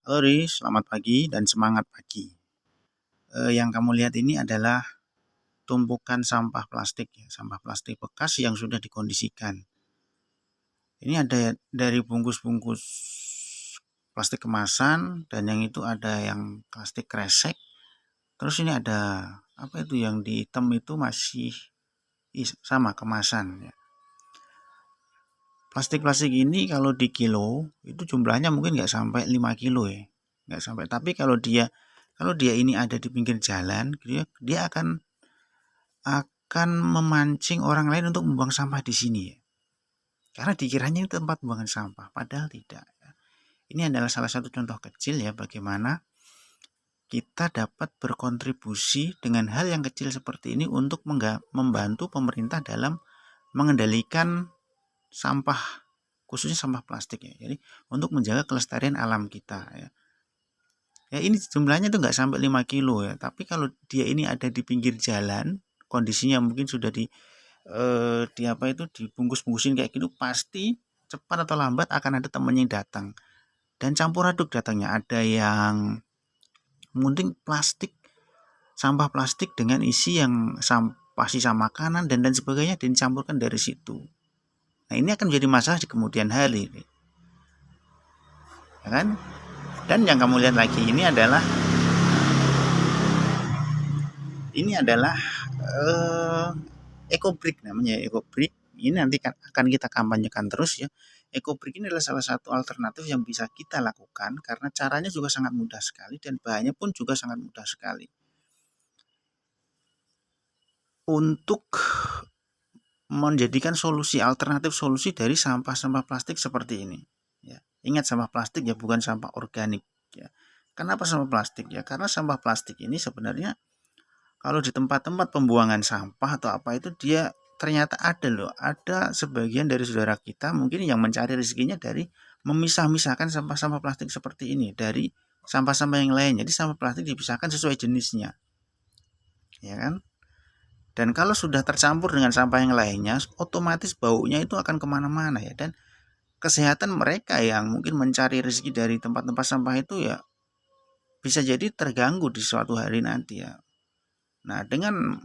Halo Riz, selamat pagi dan semangat pagi. Yang kamu lihat ini adalah tumpukan sampah plastik ya, sampah plastik bekas yang sudah dikondisikan. Ini ada dari bungkus-bungkus plastik kemasan dan yang itu ada yang plastik kresek. Terus ini ada apa itu yang di hitam itu masih sama kemasan ya. Plastik-plastik ini kalau di kilo itu jumlahnya mungkin nggak sampai 5 kilo ya. Nggak sampai. Tapi kalau dia ini ada di pinggir jalan, gitu ya, dia akan memancing orang lain untuk membuang sampah di sini ya. Karena dikiranya itu tempat pembuangan sampah, padahal tidak. Ya. Ini adalah salah satu contoh kecil ya bagaimana kita dapat berkontribusi dengan hal yang kecil seperti ini untuk membantu pemerintah dalam mengendalikan sampah, khususnya sampah plastik ya. Jadi untuk menjaga kelestarian alam kita ya. Ya ini jumlahnya tuh nggak sampai 5 kilo ya, tapi kalau dia ini ada di pinggir jalan, kondisinya mungkin sudah di apa itu dibungkus-bungkusin kayak gitu, pasti cepat atau lambat akan ada temennya yang datang dan campur aduk datangnya, ada yang mungkin plastik, sampah plastik dengan isi yang sampah sisa makanan dan sebagainya dan dicampurkan dari situ. Nah ini akan menjadi masalah di kemudian hari ya kan. Dan yang kamu lihat lagi ini adalah EcoBrick, namanya EcoBrick. Ini nanti akan kita kampanyekan terus ya. EcoBrick ini adalah salah satu alternatif yang bisa kita lakukan karena caranya juga sangat mudah sekali dan bahannya pun juga sangat mudah sekali untuk menjadikan alternatif solusi dari sampah-sampah plastik seperti ini ya. Ingat, sampah plastik ya, bukan sampah organik ya. Kenapa sampah plastik ya? Karena sampah plastik ini sebenarnya kalau di tempat-tempat pembuangan sampah atau apa itu dia ternyata ada sebagian dari saudara kita mungkin yang mencari rezekinya dari memisah-misahkan sampah-sampah plastik seperti ini dari sampah-sampah yang lain. Jadi sampah plastik dipisahkan sesuai jenisnya, ya kan? Dan kalau sudah tercampur dengan sampah yang lainnya, otomatis baunya itu akan kemana-mana ya. Dan kesehatan mereka yang mungkin mencari rezeki dari tempat-tempat sampah itu ya bisa jadi terganggu di suatu hari nanti ya. Nah, dengan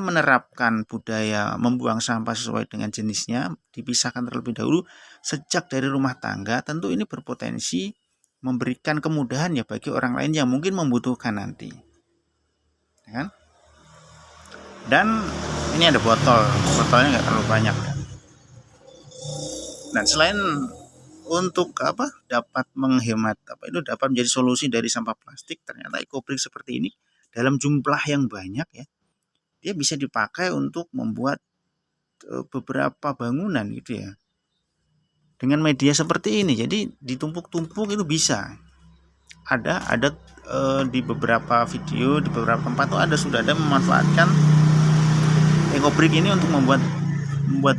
menerapkan budaya membuang sampah sesuai dengan jenisnya, dipisahkan terlebih dahulu sejak dari rumah tangga, tentu ini berpotensi memberikan kemudahan ya bagi orang lain yang mungkin membutuhkan nanti. Ya kan? Dan ini ada botolnya nggak terlalu banyak. Dan selain untuk dapat menghemat dapat menjadi solusi dari sampah plastik, ternyata EcoBrick seperti ini dalam jumlah yang banyak ya, dia bisa dipakai untuk membuat beberapa bangunan gitu ya dengan media seperti ini. Jadi ditumpuk-tumpuk itu bisa ada di beberapa video di beberapa tempat tuh sudah ada memanfaatkan EcoBrick ini untuk membuat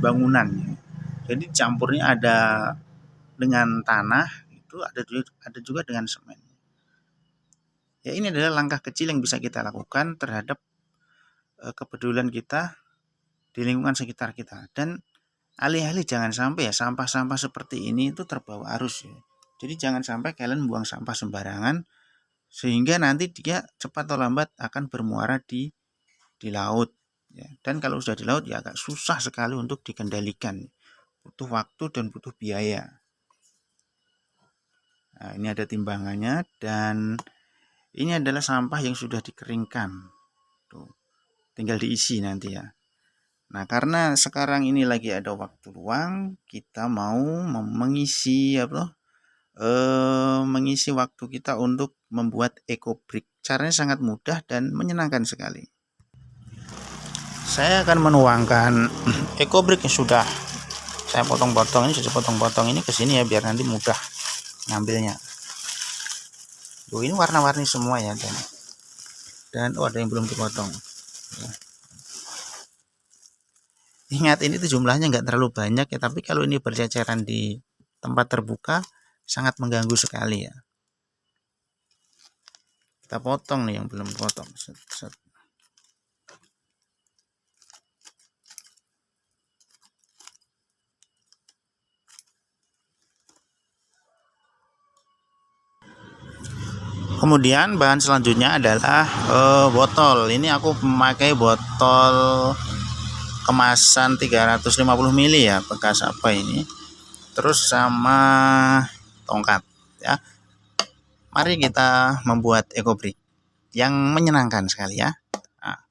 bangunan. Jadi campurnya ada dengan tanah, itu ada juga dengan semen. Ya ini adalah langkah kecil yang bisa kita lakukan terhadap kepedulian kita di lingkungan sekitar kita. Dan alih-alih jangan sampai ya sampah-sampah seperti ini itu terbawa arus ya. Jadi jangan sampai kalian buang sampah sembarangan sehingga nanti dia cepat atau lambat akan bermuara di laut ya. Dan kalau sudah di laut ya agak susah sekali untuk dikendalikan. Butuh waktu dan butuh biaya. Nah, ini ada timbangannya dan ini adalah sampah yang sudah dikeringkan. Tuh, tinggal diisi nanti ya. Nah, karena sekarang ini lagi ada waktu luang, kita mau mengisi waktu kita untuk membuat EcoBrick. Caranya sangat mudah dan menyenangkan sekali. Saya akan menuangkan EcoBrick yang sudah saya potong-potong ini ke sini ya biar nanti mudah ngambilnya. Ini warna-warni semua ya dan ada yang belum dipotong. Ingat ini tuh jumlahnya nggak terlalu banyak ya, tapi kalau ini berceceran di tempat terbuka sangat mengganggu sekali ya. Kita potong nih yang belum potong. Kemudian bahan selanjutnya adalah botol. Ini aku memakai botol kemasan 350 ml ya, bekas apa ini. Terus sama tongkat ya. Mari kita membuat ekobrik yang menyenangkan sekali ya. Nah,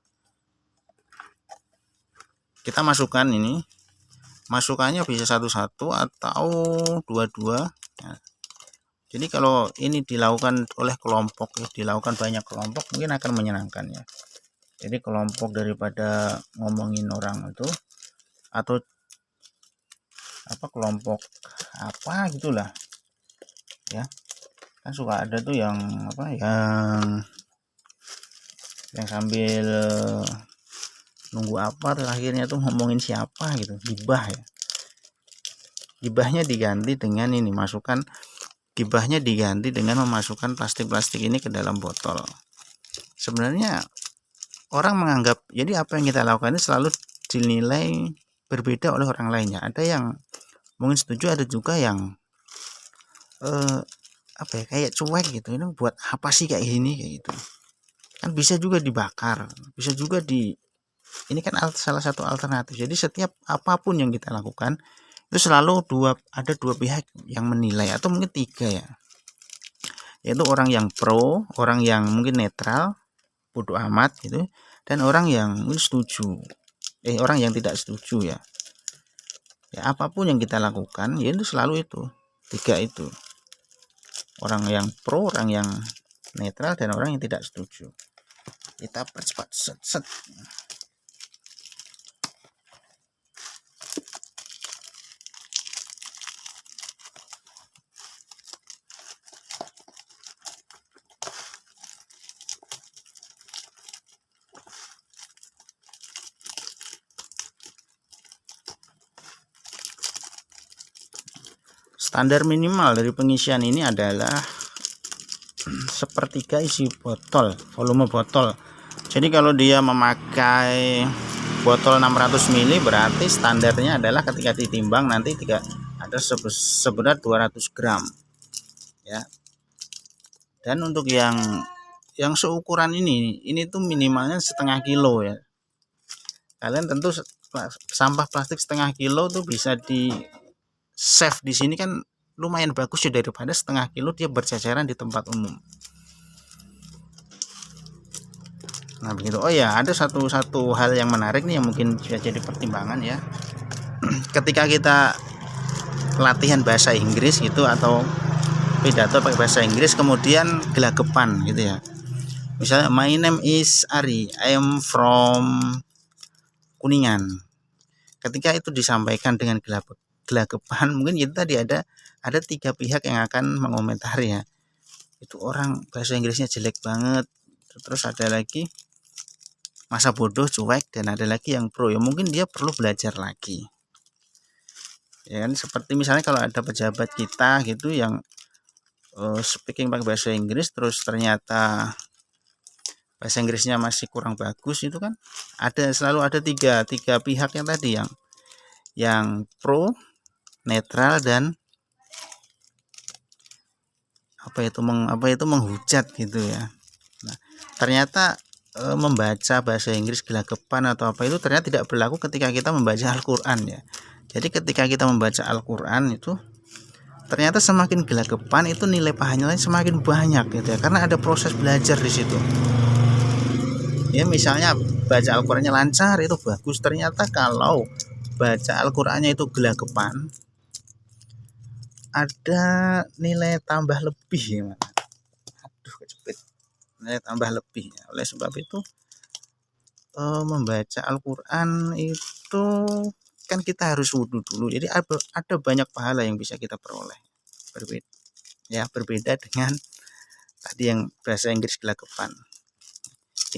kita masukkan ini. Masukannya bisa satu-satu atau dua-dua. Nah, jadi kalau ini dilakukan oleh kelompok, dilakukan banyak kelompok, mungkin akan menyenangkan ya. Jadi kelompok daripada ngomongin orang itu, atau apa kelompok apa gitulah ya, kan suka ada tuh yang apa yang sambil nunggu apa terus akhirnya tuh ngomongin siapa gitu, gibah ya. Gibahnya diganti dengan ini, gibahnya diganti dengan memasukkan plastik-plastik ini ke dalam botol. Sebenarnya orang menganggap, jadi apa yang kita lakukan ini selalu dinilai berbeda oleh orang lainnya. Ada yang mungkin setuju, ada juga yang apa ya, kayak cuek gitu. Ini buat apa sih kayak gini, kayak gitu. Kan bisa juga dibakar, bisa juga ini kan salah satu alternatif. Jadi setiap apapun yang kita lakukan itu selalu ada dua pihak yang menilai, atau mungkin tiga ya, yaitu orang yang pro, orang yang mungkin netral, bodoh amat gitu, dan orang yang mungkin setuju, orang yang tidak setuju ya. Ya apapun yang kita lakukan ya itu selalu itu tiga itu, orang yang pro, orang yang netral, dan orang yang tidak setuju. Kita percepat set. Standar minimal dari pengisian ini adalah sepertiga isi botol, volume botol. Jadi kalau dia memakai botol 600 ml berarti standarnya adalah ketika ditimbang nanti ada seberat 200 gram ya. Dan untuk yang seukuran ini tuh minimalnya setengah kilo ya. Kalian tentu sampah plastik setengah kilo tuh bisa di save di sini kan lumayan bagus ya, daripada setengah kilo dia berceceran di tempat umum. Nah begitu. Oh ya, ada satu hal yang menarik nih yang mungkin bisa jadi pertimbangan ya. Ketika kita latihan bahasa Inggris gitu atau pidato pakai bahasa Inggris kemudian gelagapan gitu ya. Misalnya my name is Ari, I am from Kuningan. Ketika itu disampaikan dengan gelagapan, mungkin itu tadi ada tiga pihak yang akan mengomentari ya. Itu orang bahasa Inggrisnya jelek banget. Terus ada lagi masa bodoh, cuek, dan ada lagi yang pro ya, mungkin dia perlu belajar lagi. Ya kan, seperti misalnya kalau ada pejabat kita gitu yang speaking pakai bahasa Inggris terus ternyata bahasa Inggrisnya masih kurang bagus, itu kan selalu ada tiga pihak yang tadi, yang pro, netral, dan apa itu menghujat gitu ya. Nah, ternyata membaca bahasa Inggris gelagapan atau apa itu ternyata tidak berlaku ketika kita membaca Al-Qur'an ya. Jadi ketika kita membaca Al-Qur'an itu ternyata semakin gelagapan itu nilai pahalanya semakin banyak gitu ya, karena ada proses belajar di situ. Ya misalnya baca Al-Qur'annya lancar itu bagus, ternyata kalau baca Al-Qur'annya itu gelagapan ada nilai tambah lebih ya. Aduh kejepit. Nilai tambah lebih ya. Oleh sebab itu membaca Al-Qur'an itu kan kita harus wudhu dulu. Jadi ada banyak pahala yang bisa kita peroleh. Berbeda dengan tadi yang bahasa Inggris gelagapan.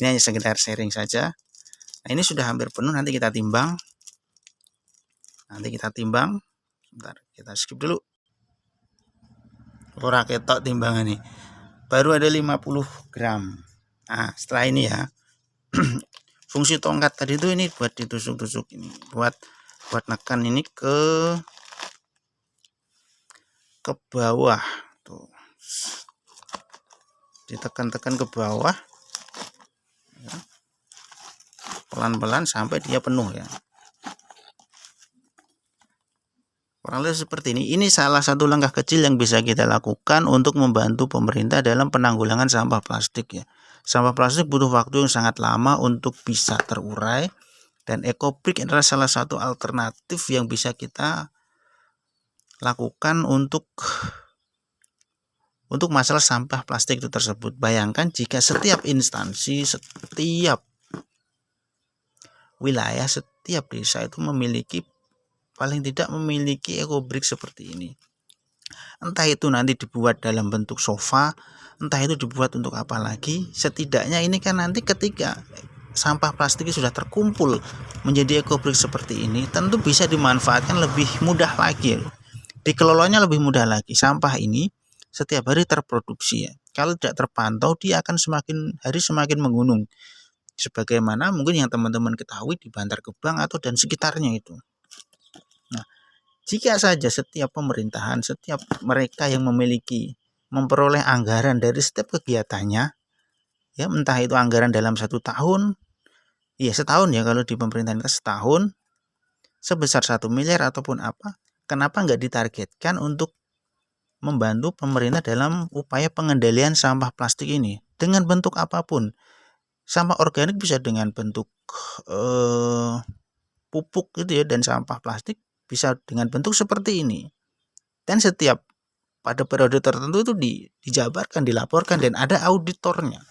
Ini hanya sekedar sharing saja. Nah, ini sudah hampir penuh, nanti kita timbang. Sebentar, kita skip dulu. Ora ketok timbangan nih. Baru ada 50 gram. Nah, setelah ini ya. Fungsi tongkat tadi itu ini buat ditusuk-tusuk ini, buat nekan ini ke bawah tuh. ditekan-tekan ke bawah ya, pelan-pelan sampai dia penuh ya. Kurang lebih seperti ini. Ini salah satu langkah kecil yang bisa kita lakukan untuk membantu pemerintah dalam penanggulangan sampah plastik ya. Sampah plastik butuh waktu yang sangat lama untuk bisa terurai, dan EcoBrick adalah salah satu alternatif yang bisa kita lakukan untuk masalah sampah plastik itu tersebut. Bayangkan jika setiap instansi, setiap wilayah, setiap desa itu paling tidak memiliki EcoBrick seperti ini. Entah itu nanti dibuat dalam bentuk sofa, entah itu dibuat untuk apa lagi, setidaknya ini kan nanti ketika sampah plastik sudah terkumpul menjadi EcoBrick seperti ini, tentu bisa dimanfaatkan lebih mudah lagi, dikelolanya lebih mudah lagi. Sampah ini setiap hari terproduksi ya. Kalau tidak terpantau, dia akan semakin hari semakin menggunung. Sebagaimana mungkin yang teman-teman ketahui di Bantar Gebang atau dan sekitarnya itu. Nah, jika saja setiap pemerintahan, setiap mereka yang memperoleh anggaran dari setiap kegiatannya, ya entah itu anggaran dalam 1 tahun, ya setahun ya, kalau di pemerintahan kita setahun, sebesar 1 miliar ataupun apa, kenapa nggak ditargetkan untuk membantu pemerintah dalam upaya pengendalian sampah plastik ini dengan bentuk apapun. Sampah organik bisa dengan bentuk pupuk gitu ya, dan sampah plastik bisa dengan bentuk seperti ini. Dan setiap pada periode tertentu itu dijabarkan, dilaporkan, dan ada auditornya.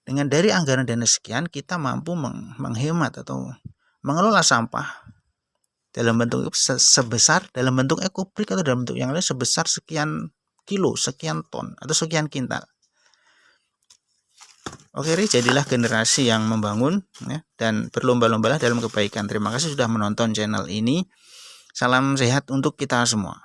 Dengan dari anggaran dana sekian, kita mampu menghemat atau mengelola sampah dalam bentuk sebesar, dalam bentuk EcoBrick atau dalam bentuk yang lain sebesar sekian kilo, sekian ton, atau sekian kintal. Oke, jadilah generasi yang membangun ya, dan berlomba-lombalah dalam kebaikan. Terima kasih sudah menonton channel ini. Salam sehat untuk kita semua.